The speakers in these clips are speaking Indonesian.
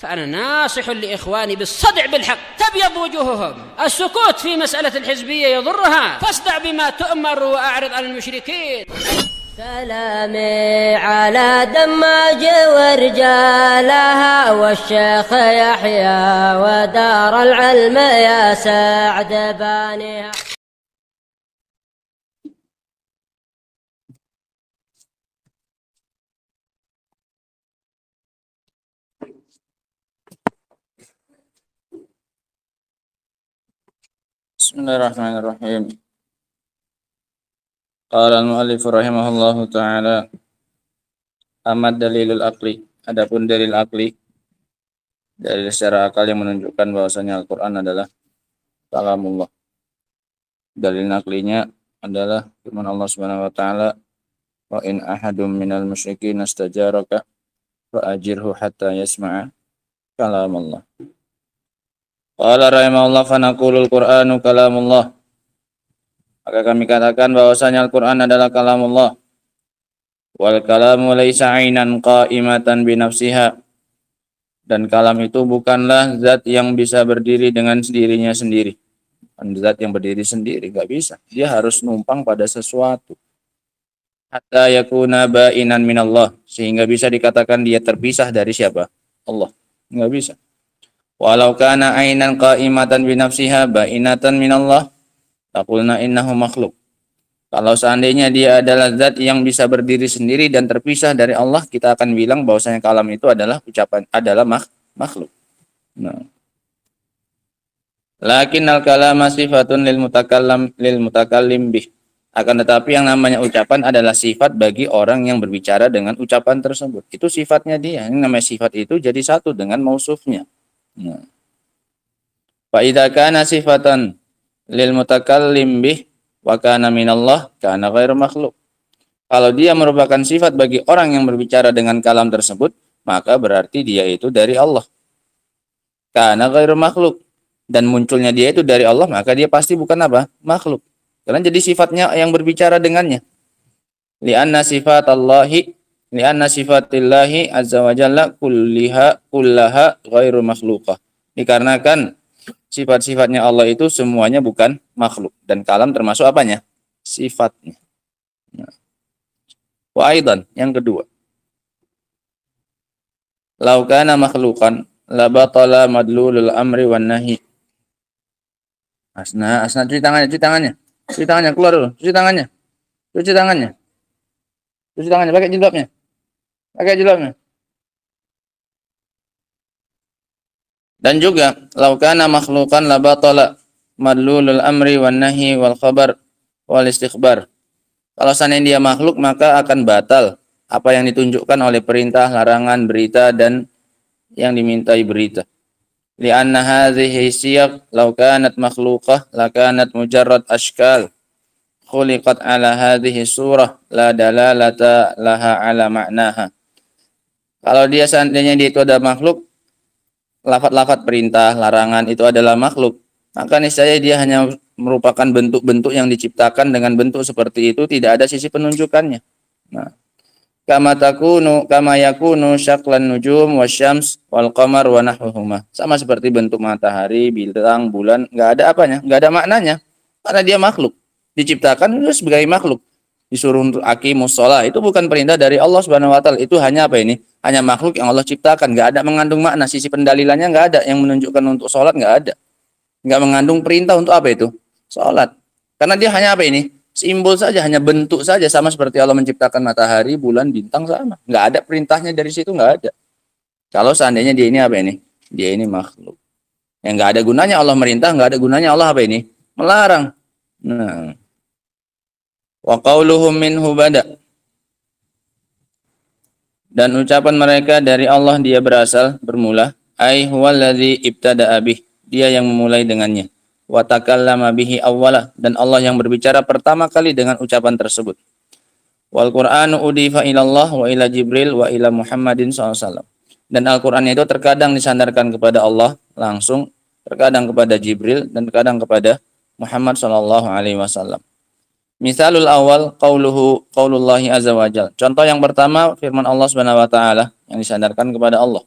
فأنا ناصح لإخواني بالصدع بالحق تبيض وجوههم. السكوت في مسألة الحزبية يضرها، فاصدع بما تؤمر وأعرض عن المشركين. سلامي على دماج ورجالها والشيخ يحيى ودار العلم يا سعد بانيها. Bismillahirrahmanirrahim. Qala al-mu'allif rahimahullahu ta'ala, amat dalilul aqli, adapun dalil akli, dalil secara akal yang menunjukkan bahwasanya Al-Qur'an adalah kalamullah. Dalil aklinya adalah firman Allah Subhanahu wa taala, wa in ahadum minal musyrikin istajaraka fa ajirhu hatta yasma'a kalamullah. Qala rahimahullah fa naqulul Qur'anu kalamullah. Maka kami katakan bahwasanya Al-Qur'an adalah kalamullah. Wal kalamu laisa 'ainan qa'imatan bi nafsiha. Dan kalam itu bukanlah zat yang bisa berdiri dengan sendirinya sendiri. Zat yang berdiri sendiri enggak bisa. Dia harus numpang pada sesuatu. Hatta yakuna ba'inan minallah, sehingga bisa dikatakan dia terpisah dari siapa? Allah. Enggak bisa. Walau kana ainan qa'imatan bi nafsiha ba'inatan minallah taqulna innahu makhluk. Kalau seandainya dia adalah zat yang bisa berdiri sendiri dan terpisah dari Allah, kita akan bilang bahwasanya kalam itu adalah ucapan, adalah makhluk. Nah. Lakinnal kalama sifatun lil mutakallim bih. Akan tetapi yang namanya ucapan adalah sifat bagi orang yang berbicara dengan ucapan tersebut. Itu sifatnya dia. Yang namanya sifat itu jadi satu dengan mausufnya. Fa idza kana sifatan lil mutakallim bih wa kana minallah kana ghairu makhluk. Kalau dia merupakan sifat bagi orang yang berbicara dengan kalam tersebut, maka berarti dia itu dari Allah. Kana ghairu makhluk, dan munculnya dia itu dari Allah, maka dia pasti bukan apa? Makhluk. Karena jadi sifatnya yang berbicara dengannya. Li'anna sifatillahi azza wa jalla kullaha ghairu makhluqah. Dikarenakan sifat-sifatnya Allah itu semuanya bukan makhluk, dan kalam termasuk apanya? Sifatnya. Wa aidan, yang kedua, lau kana makhluqan la batala madlulul amri wan nahi. Asna cuci tangannya, keluar dulu, cuci tangannya, pakai jilbabnya. Dan juga laukana makhluqan la batala madlulul amri wan nahi wal khabar wal istikhbar. Kalau seandainya dia makhluk, maka akan batal apa yang ditunjukkan oleh perintah, larangan, berita, dan yang dimintai berita. Li'anna hadhihi siyaq law kanat makhluqah la kanat mujarrad ashkal khuliqat ala hadhihi surah la dalalata laha ala ma'naha. Kalau dia seandainya dia itu ada makhluk, lafaz-lafaz perintah, larangan itu adalah makhluk, maka niscaya dia hanya merupakan bentuk-bentuk yang diciptakan dengan bentuk seperti itu, tidak ada sisi penunjukannya. Nah, kama yakunu syaklan nujum wasyams wal qamar wa nahwuhuma. Sama seperti bentuk matahari, bintang, bulan, enggak ada apanya, enggak ada maknanya. Karena dia makhluk, diciptakan itu sebagai makhluk. Disuruh untuk aqimus shalah, itu bukan perintah dari Allah Subhanahu wa taala, itu hanya apa ini? Hanya makhluk yang Allah ciptakan, enggak ada mengandung makna, sisi pendalilannya enggak ada, yang menunjukkan untuk salat enggak ada. Enggak mengandung perintah untuk apa itu? Salat. Karena dia hanya apa ini? Simbol saja, hanya bentuk saja, sama seperti Allah menciptakan matahari, bulan, bintang, sama. Enggak ada perintahnya dari situ, enggak ada. Kalau seandainya dia ini apa ini? Dia ini makhluk. Yang enggak ada gunanya Allah merintah, enggak ada gunanya Allah apa ini? Melarang. Nah. Wa qauluhum minhu bada. Dan ucapan mereka dari Allah dia berasal, bermula. Ai huwallazi ibtada'a bih. Dia yang memulai dengannya. Wa takallama bihi awwala, dan Allah yang berbicara pertama kali dengan ucapan tersebut. Wal Qur'anu udifa ilallah wa ila Jibril wa ila Muhammadin SAW. Dan Al-Qur'an itu terkadang disandarkan kepada Allah langsung, terkadang kepada Jibril, dan terkadang kepada Muhammad SAW. Misalul awal qaulullahi azza wa jalla. Contoh yang pertama firman Allah Subhanahu wa taala yang disandarkan kepada Allah.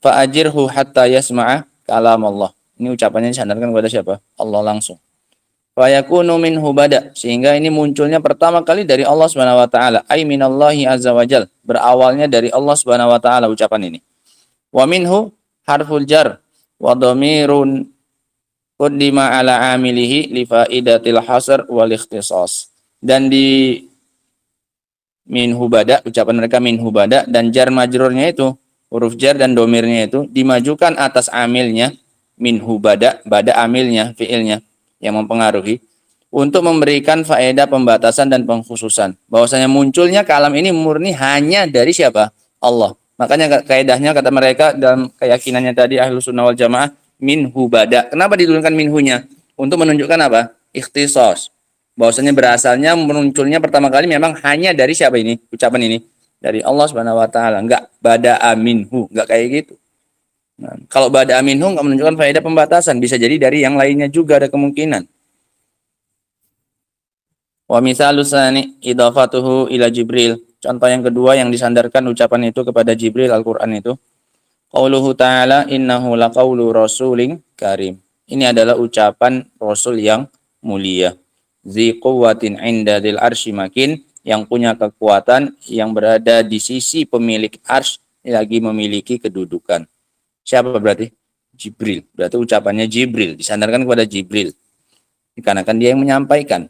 Fa'ajirhu hatta yasma'a kalam Allah. Ini ucapannya disandarkan kepada siapa? Allah langsung. Fayakunu minhu bada, sehingga ini munculnya pertama kali dari Allah Subhanahu wa taala, ay minallahi azza wajal, berawalnya dari Allah Subhanahu wa taala ucapan ini. Wa minhu harful jar wa dhamirun qaddima ala amilihi li faidatil hasr wal ikhtisas. Dan di minhu bada, ucapan mereka minhu bada, dan jar majrurnya itu, huruf jar dan domirnya itu dimajukan atas amilnya, minhu bada, bada amilnya, fiilnya yang mempengaruhi, untuk memberikan faedah pembatasan dan pengkhususan. Bahwasanya munculnya kalam ini murni hanya dari siapa? Allah. Makanya kaidahnya kata mereka dalam keyakinannya tadi Ahlus Sunnah wal Jamaah, minhu bada. Kenapa diturunkan minhunya? Untuk menunjukkan apa? Ikhtisas. Bahwasanya berasalnya munculnya pertama kali memang hanya dari siapa ini? Ucapan ini dari Allah Subhanahu wa taala. Enggak bada minhu, enggak kayak gitu. Nah, kalau bada minhu enggak menunjukkan faedah pembatasan, bisa jadi dari yang lainnya juga ada kemungkinan. Wa misalus tsani idafatuhu ila Jibril. Contoh yang kedua yang disandarkan ucapan itu kepada Jibril Al-Qur'an itu, qauluhu ta'ala innahu laqaulu rasulin karim. Ini adalah ucapan rasul yang mulia. Dzi quwwatin 'inda dzil arsy makin, yang punya kekuatan, yang berada di sisi pemilik arsy, lagi memiliki kedudukan. Siapa berarti? Jibril. Berarti ucapannya Jibril, disandarkan kepada Jibril. Dikarenakan dia yang menyampaikan.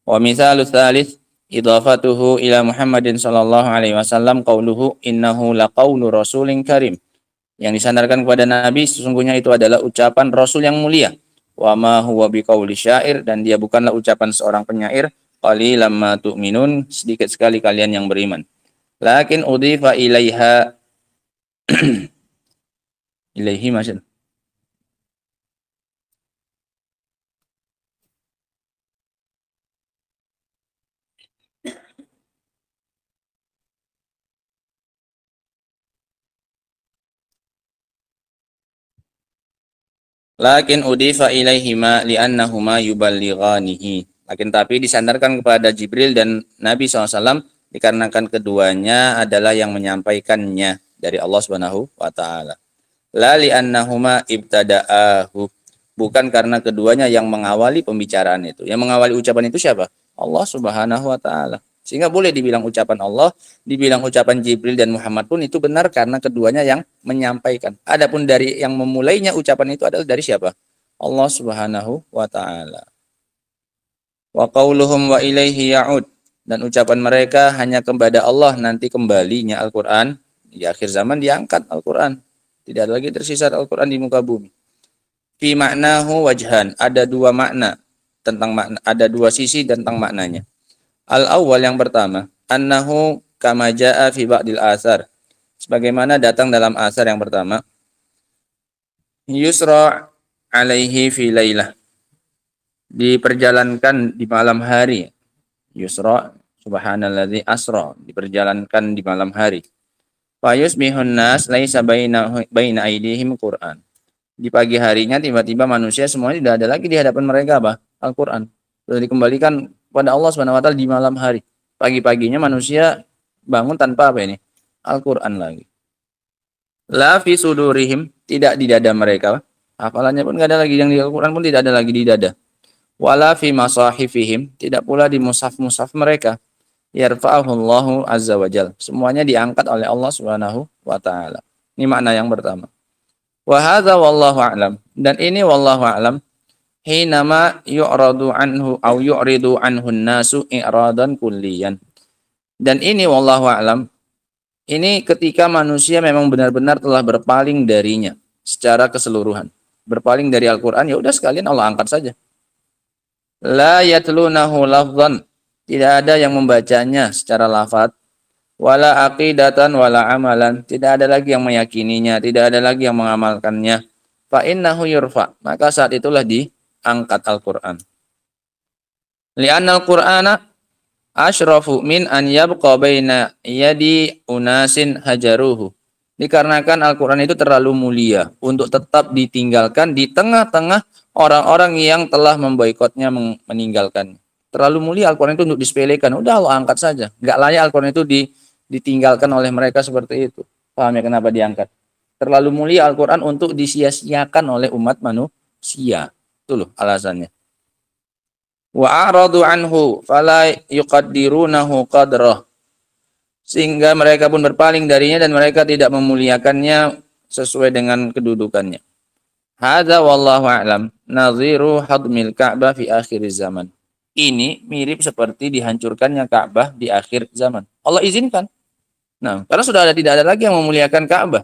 Wa mitsalus tsalits idafatuhu ila Muhammadin sallallahu alaihi wasallam qauluhu innahu laqaulu rasulin karim. Yang disandarkan kepada Nabi sesungguhnya itu adalah ucapan Rasul yang mulia. Wa ma huwa biqauli syair, dan dia bukanlah ucapan seorang penyair. Qalilam ma tu'minun, sedikit sekali kalian yang beriman. Lakin udhifa ilaiha ilaihi maksud. Lakin udifa ilaihima li'annahuma yuballighanihi. Lakin tapi disandarkan kepada Jibril dan Nabi SAW dikarenakan keduanya adalah yang menyampaikannya dari Allah Subhanahu wa taala. La li'annahuma ibtada'ahu. Bukan karena keduanya yang mengawali pembicaraan itu. Yang mengawali ucapan itu siapa? Allah Subhanahu wa taala. Sehingga boleh dibilang ucapan Allah, dibilang ucapan Jibril dan Muhammad pun itu benar karena keduanya yang menyampaikan. Adapun dari yang memulainya ucapan itu adalah dari siapa? Allah Subhanahu wa taala. Wa qauluhum wa ilaihi ya'ud. Dan ucapan mereka hanya kepada Allah nanti kembalinya Al-Qur'an. Di akhir zaman diangkat Al-Qur'an. Tidak ada lagi tersisa Al-Qur'an di muka bumi. Fi ma'nahu wajhan, ada dua makna tentang makna, ada dua sisi tentang maknanya. Al-awwal, yang pertama, annahu kama jaa fi ba'dil asar, sebagaimana datang dalam asar yang pertama, yusra alaihi fi lailah, diperjalankan di malam hari. Yusra, subhanalladzi asra, diperjalankan di malam hari. Fa yusbihun nas laisa baina aidihim Qur'an. Di pagi harinya tiba-tiba manusia semuanya tidak ada lagi di hadapan mereka apa? Al-Qur'an. Sudah dikembalikan kepada Allah Subhanahu wa taala di malam hari. Pagi-paginya manusia bangun tanpa apa ini? Al-Qur'an lagi. La fi sudurihim, tidak di dada mereka. Hafalannya pun enggak ada lagi, yang di Al-Qur'an pun tidak ada lagi di dada. Wala fi masahifihim, tidak pula di mushaf-mushaf mereka. Yarfa'ahu Allahu azza wajal. Semuanya diangkat oleh Allah Subhanahu wa taala. Ini makna yang pertama. Wa hadza wallahu a'lam, dan ini wallahu a'lam, hinama yu'radu anhu aw yu'ridu anhu an-nasu i'radan kulliyan. Dan ini wallahu a'lam, ini ketika manusia memang benar-benar telah berpaling darinya secara keseluruhan. Berpaling dari Al-Qur'an, ya udah sekalian Allah angkat saja. La yatlunahu lafdhan, tidak ada yang membacanya secara lafaz. Wala aqidatan wala amalan, tidak ada lagi yang meyakininya, tidak ada lagi yang mengamalkannya. Fa innahu yurfa, maka saat itulah diangkat Al-Qur'an. Li'anna al-Qur'ana asyrafu min an yabqa baina yadi unasin hajaruhu. Dikarenakan Al-Qur'an itu terlalu mulia untuk tetap ditinggalkan di tengah-tengah orang-orang yang telah memboikotnya, meninggalkan. Terlalu mulia Al-Qur'an itu untuk disepelekan. Udah Allah angkat saja. Enggak layak Al-Qur'an itu ditinggalkan oleh mereka seperti itu. Paham ya kenapa diangkat? Terlalu mulia Al-Quran untuk disia-siakan oleh umat manusia. Itu loh alasannya. Wa a'radu anhu fala yuqaddirunahu qadrah. Sehingga mereka pun berpaling darinya dan mereka tidak memuliakannya sesuai dengan kedudukannya. Hadza wallahu a'lam nadhiru hadmil Ka'bah fi akhir zaman. Ini mirip seperti dihancurkannya Ka'bah di akhir zaman. Allah izinkan. Nah, karena sudah tidak ada lagi yang memuliakan Ka'bah.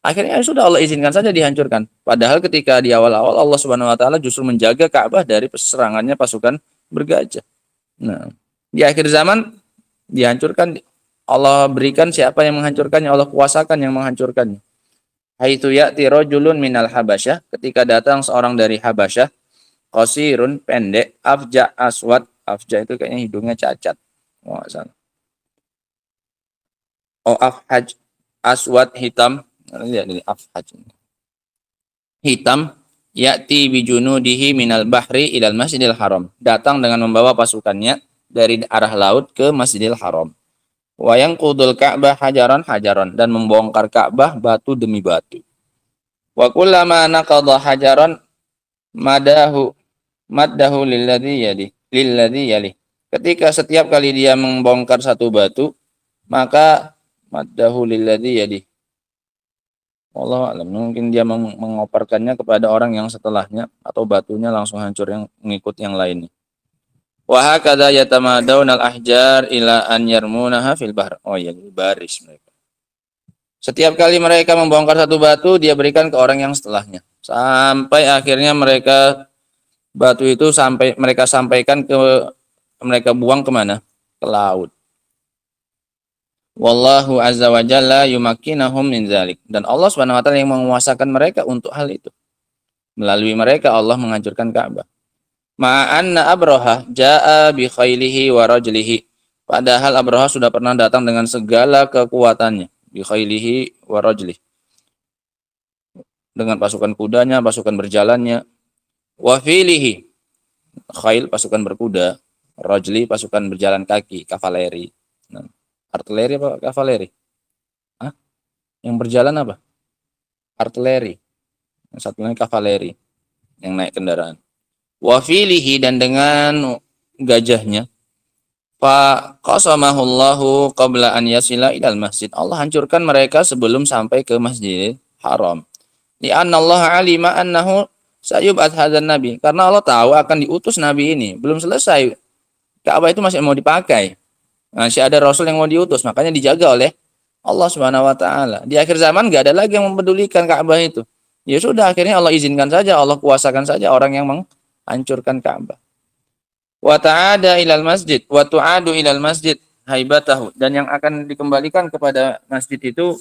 Akhirnya sudah Allah izinkan saja dihancurkan. Padahal ketika di awal-awal Allah Subhanahu wa taala justru menjaga Ka'bah dari serangannya pasukan bergajah. Nah, di akhir zaman dihancurkan, Allah berikan siapa yang menghancurkannya, Allah kuasakan yang menghancurkannya. Haitsu ya'ti rajulun minal Habasyah, ketika datang seorang dari Habasyah, qasirun pendek, afja aswad, afja itu kayaknya hidungnya cacat. Oh, salah. Oh, afhaj aswad hitam, lihat ini afhaj. Hitam, ya'ti bijunudihi minal bahri ilal Masjidil Haram. Datang dengan membawa pasukannya dari arah laut ke Masjidil Haram. Wa yanqudul Ka'bah hajaran hajaran, dan membongkar Ka'bah batu demi batu. Wa kullama naqadha hajaran maddahu lilladzi yali. Ketika setiap kali dia membongkar satu batu, maka maddahu lilladzi yali. Allah alam, mungkin dia mengoparkannya kepada orang yang setelahnya, atau batunya langsung hancur yang mengikut yang lainnya. Wa hakadha yatamadawna al-ahjar ila an yarmunaha fil bahr. Oh ya, baris mereka. Setiap kali mereka membongkar satu batu, dia berikan ke orang yang setelahnya. Sampai akhirnya batu itu mereka sampaikan mereka buang kemana? Ke laut. Wallahu azza wa jalla yumakkinahum min dzalik. Dan Allah Subhanahu wa taala yang menguasakan mereka untuk hal itu. Melalui mereka Allah menghancurkan Ka'bah. Ma'anna Abraha jaa bi khailihi wa rajlihi. Padahal Abraha sudah pernah datang dengan segala kekuatannya, bi khailihi wa rajlihi. Dengan pasukan kudanya, pasukan berjalannya. Wa filihi. Khail pasukan berkuda, rajli pasukan berjalan kaki, kavaleri. Nah, artileri apa kavaleri? Hah? Yang berjalan apa? Artileri. Yang satunya kavaleri yang naik kendaraan. Wa filihi, dan dengan gajahnya. Fa qasamahullahu qabla an yasila ilal masjid. Allah hancurkan mereka sebelum sampai ke Masjidil Haram. Li'anna Allah alima annahu sayub'ats hadzal nabi. Karena Allah tahu akan diutus nabi ini. Belum selesai. Ka'bah itu masih mau dipakai. Masih ada rasul yang mau diutus, makanya dijaga oleh Allah Subhanahu wa taala. Di akhir zaman enggak ada lagi yang mempedulikan Ka'bah itu. Ya sudah, akhirnya Allah izinkan saja, Allah kuasakan saja orang yang hancurkan Ka'bah. Wa ta'ada ilal masjid wa tu'adu ilal masjid haibatahu, dan yang akan dikembalikan kepada masjid itu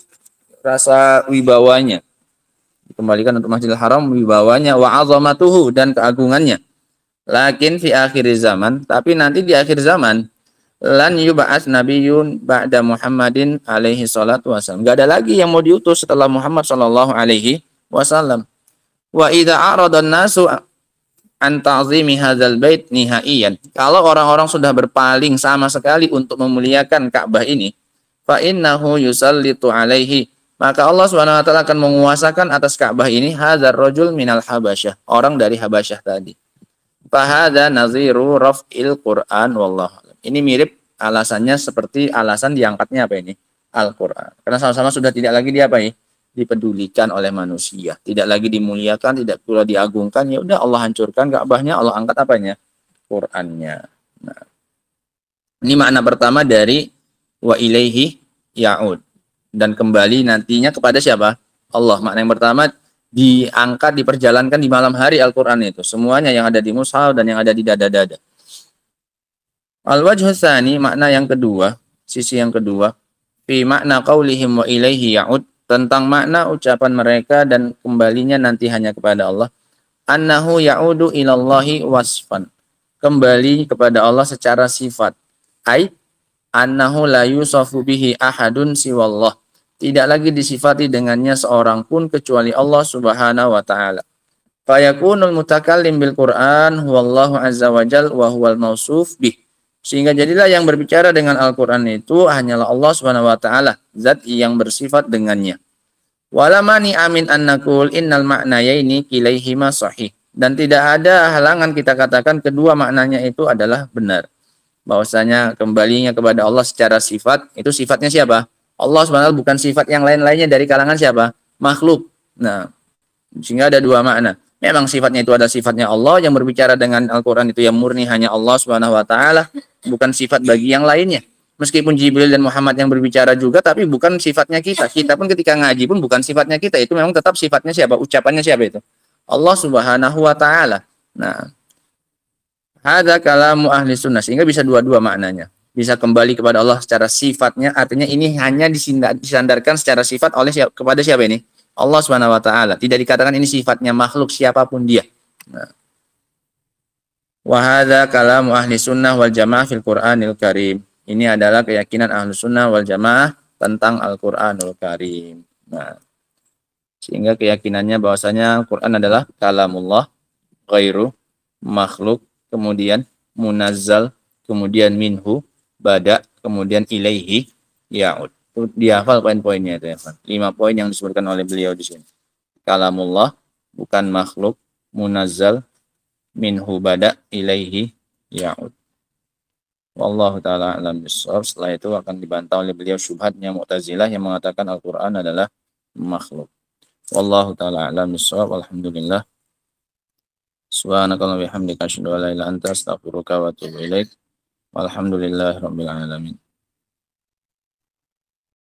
rasa wibawanya. Dikembalikan untuk Masjidil Haram wibawanya, wa 'azamatuhu, dan keagungannya. Lakin fi akhir zaman, tapi nanti di akhir zaman, lan yub'ats nabiyyun ba'da Muhammadin alaihi salatu wasallam. Enggak ada lagi yang mau diutus setelah Muhammad sallallahu alaihi wasallam. Wa idza arada an-nasu an ta'zimi hadzal bait nihaiyan. Kalau orang-orang sudah berpaling sama sekali untuk memuliakan Ka'bah ini, fa innahu yusallitu alaihi, maka Allah Subhanahu wa taala akan menguasakan atas Ka'bah ini hadzal rajul minal Habasyah, orang dari Habasyah tadi. Fa hadza naziru raf'il Qur'an wallahu alam. Ini mirip alasannya seperti alasan diangkatnya apa ini? Al-Qur'an. Karena sama-sama sudah tidak lagi dipedulikan oleh manusia, tidak lagi dimuliakan, tidak pula diagungkan, ya udah Allah hancurkan Ka'bahnya, Allah angkat apanya? Qur'annya. Nah, ini makna pertama dari wa ilaihi ya'ud, dan kembali nantinya kepada siapa? Allah. Makna yang pertama, diangkat, diperjalankan di malam hari Al-Qur'an itu, semuanya yang ada di mushaf dan yang ada di dada-dada. Al-wajhu tsani, makna yang kedua, sisi yang kedua, fi makna qaulihim wa ilaihi ya'ud, tentang makna ucapan mereka dan kembalinya nanti hanya kepada Allah. Annahu ya'udu ilallahi wasfan, kembali kepada Allah secara sifat. Ai annahu la yusafu bihi ahadun siwallah, tidak lagi disifati dengannya seorang pun kecuali Allah Subhanahu wa taala. Fayakunul mutakallim bil Qur'an huwallahu azza wa jal wa huwal mausuf bih. Sehingga jadilah yang berbicara dengan Al-Quran itu hanyalah Allah Subhanahu wa taala, zat yang bersifat dengannya. Walamani amin an naqul innal ma'nayaini kilaihima sahih. Dan tidak ada halangan kita katakan kedua maknanya itu adalah benar. Bahwasanya kembalinya kepada Allah secara sifat, itu sifatnya siapa? Allah SWT, bukan sifat yang lain-lainnya dari kalangan siapa? Makhluk. Nah, sehingga ada dua makna. Memang sifatnya itu ada sifatnya Allah, yang berbicara dengan Al-Quran itu yang murni hanya Allah SWT, bukan sifat bagi yang lainnya. Meskipun Jibril dan Muhammad yang berbicara juga, tapi bukan sifatnya kita. Kita pun ketika ngaji pun bukan sifatnya kita. Itu memang tetap sifatnya siapa? Ucapannya siapa itu? Allah Subhanahu wa Ta'ala. Nah, hadza kalamu ahli sunnah. Sehingga bisa dua-dua maknanya. Bisa kembali kepada Allah secara sifatnya. Artinya ini hanya disandarkan secara sifat oleh kepada siapa ini? Allah Subhanahu wa Ta'ala. Tidak dikatakan ini sifatnya makhluk siapapun dia. Nah. Wa hadza kalamu ahli sunnah wal jamaah fil Qur'anil Karim. Ini adalah keyakinan ahlu sunnah wal jamaah tentang Al-Quranul Karim. Nah, sehingga keyakinannya bahwasanya Al-Quran adalah kalamullah, ghairu, makhluk, kemudian munazzal, kemudian minhu, bada, kemudian ilaihi, ya'ud. Itu dihafal poin-poinnya itu ya, Pak. 5 poin yang disebutkan oleh beliau di sini. Kalamullah, bukan makhluk, munazzal, minhu, bada, ilaihi, ya'ud. Wallahu ta'ala alam bisawab. Setelah itu akan dibantah oleh beliau syubhatnya Mu'tazilah yang mengatakan Al-Quran adalah makhluk. Wallahu ta'ala alam bisawab. Alhamdulillah. Subhanakallah bihamdika asyhadu an la ilaha illa anta astaghfiruka wa atubu ilaik. Walhamdulillahirabbil alamin.